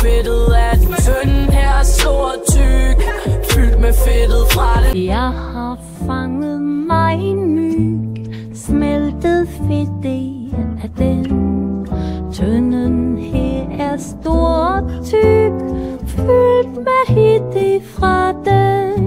fedtet af den. Tønden her er stor og tyk, fyldt med fedtet fra den. Jeg har fanget mig en myg, smeltet fedtet af den. Tønden her er stor og tyk, fyldt med fedtet fra den.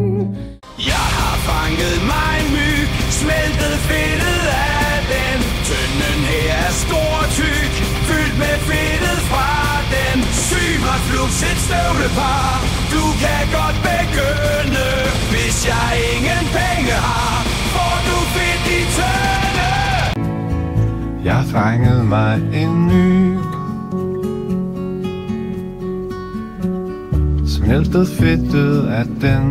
Jeg har fanget mig en myg, smeltet fedtet af den. Tønden her er stor og tyk, fyldt med fedtet fra den. Syg mig flux et støvlepar, du kan godt begynde. Hvis jeg ingen penge har, får du fedt i tønde. Jeg har fanget mig en myg, smeltet fedtet af den.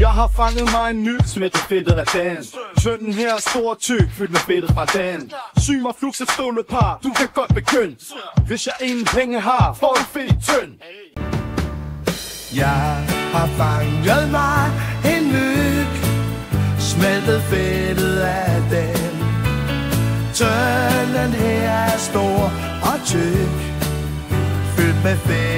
Jeg har fanget mig en ny, smeltet fedtet af den. Tønden her er stor og tyk, fyldt med fedtet fra den. Syg mig flux et stålepar, du kan godt begynde. Hvis jeg ingen penge har, får du fedt i tynd. Jeg har fanget mig en myg, smeltet fedtet af den. Tønden her er stor og tyk, fyldt med fedt